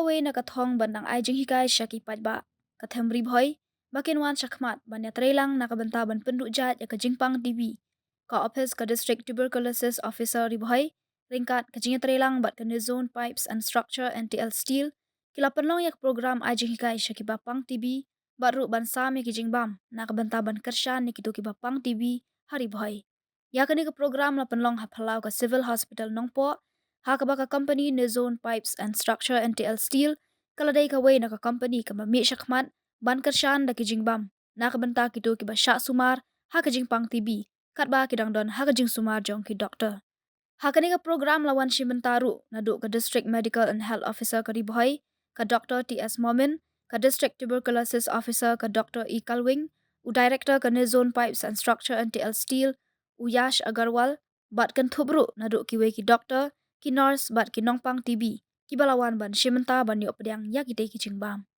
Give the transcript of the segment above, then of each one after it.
kawe na kathong bandang ay jing hikay siya kipadba. Kathem ribhoy, bakin wan shakmat banya trelang na kabantaban pendukjat ya kajingpang TV. Ka office ka district tuberculosis officer ribhoy, ringkat kajingnya trelang bat kene zone pipes and structure NTL steel, kila penlong yak program ay jing hikay siya kibapang TV, bat ru ban sami kijingbam na kabantaban kershan ni kitu kibapang TV haribhoy. Ya kani ka program la penlong hapalau ka civil hospital nongpo, Hakabaka company ne zone pipes and structure NTL steel kaladai ka way naka company ka mami shakmat ban kershan da kijingbam na kabenta kitu ki basha sumar ha kijingpang TB katba kidang don ha kijing sumar jong ki doktor hakani ka program lawan shimentaru na du ka district medical and health officer ka riboy ka Dr. TS Momin ka district tuberculosis officer ka Dr. E Kalwing u director ka ne zone pipes and structure NTL steel u Yash Agarwal bat kan thubru na du ki way ki doktor ki nurse bat ki nongpang TB ki balawan ban shimenta ban yo pedang ya ki te ki chingbam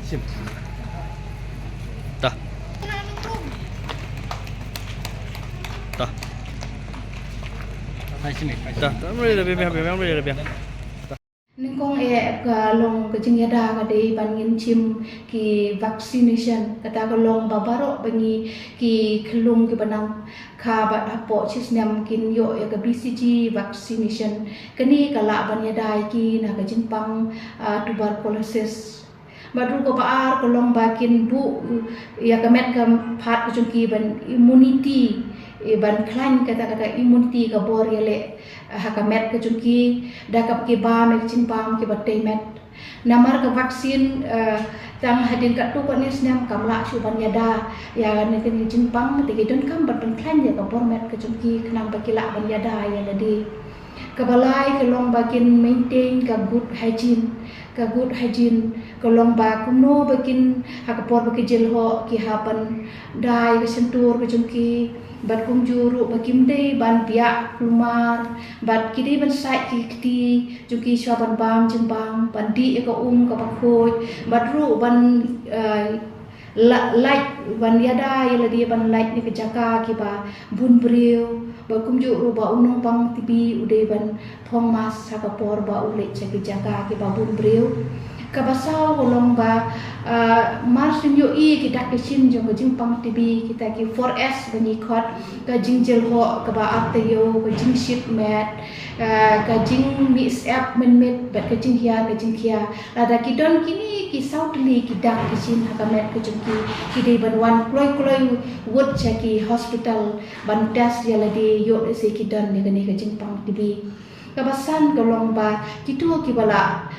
Sim. Dah. Dah. Hai sini. Dah. Boleh lebih boleh lebih. Ningkong ka long ka jingyada ka dei bangin chim ki vaccination kata ka long babaro bangi ki klung ki banang ka bat hapo chisnam kin yo ya ka BCG vaccination kani kala banyada ki na ka jinpang tuberculosis badru ko paar ka long bakin bu ya ka met ka phat ka jungki ban immunity ban klan kata immunity ka bor yele hakamet ke jungki dakap ke ba mek cinpam ke batei met namar ke vaksin tang hadin kat tu ni snam kamla chuban yada ya ne ke cinpam te ke don kam bat klan ya ka bor met ke jungki kenam bakila ban yada ya ladi kabalai ke long bakin maintain ka good hygiene ke long ba kumno bakin hakapor baki jelho ki hapan dai ke sentur ke jungki bat kum juru bakim dei ban pia lumar bat kidi ban sai kiti juki swaban bam jembang pandi ka ka bakhoi bat ru ban light ban yada yala dia ban light ni ke jaka ki ba bun brio bakum juru ba unong pang tibi ude ban thong mas sa kapor ba ule ki jaka ki ba bun brio kabasau holong ba marsin yo I kita kesin jong jing pang TB kita ki 4S bani khot ka jingjel ho ka ba atyo ka jing ship mat ka jing mix app men met bat ka jing khia ada ki don kini ki sautli ki dak kesin ha ka met ka jingki ki dei ban wan kloi wood cheki hospital ban test ya ladi yo se ki don ni ka jing pang TB kabasan golong ba kitu ki bala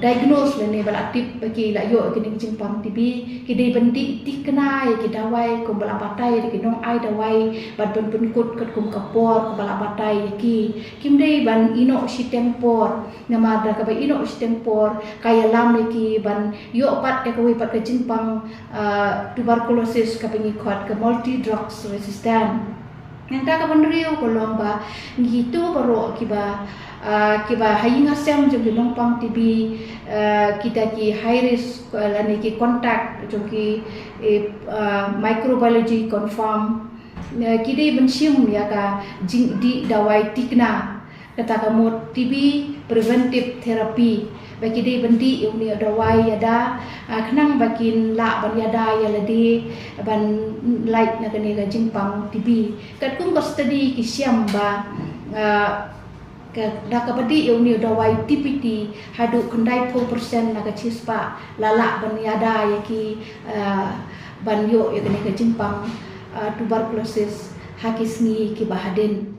diagnose le ne bala tip bagi la yo ki ning jimpang TB ki dei bandi tikna ya ki dawai ko bala patai ki nong ai dawai ban ben kut kum kapor ko bala patai ki kim dei ban ino si tempor nama da ka ba ino si tempor kaya lam ki ban yo pat ka wi pat ka jimpang tuberculosis ka pengikot ke multi drugs resistant yang tak kapan riu kolong ba gitu baru kiba hayinga sem jom long pang TB kita ki high risk lani ki contact jom ki microbiology confirm kidi bensium ya ka di dawai tikna kata kamu TB preventive therapy bagi dia bendi uni dawai ada kenang bakin la ban yada ya ladi ban light na kani ga jimpang TB kat kum ko study ki siam ba ka da ka badi uni dawai TPT hadu kendai 4% na ka chispa lala ban yada ya ki ban yo ya kani ga jimpang tuberculosis hakisni ki bahaden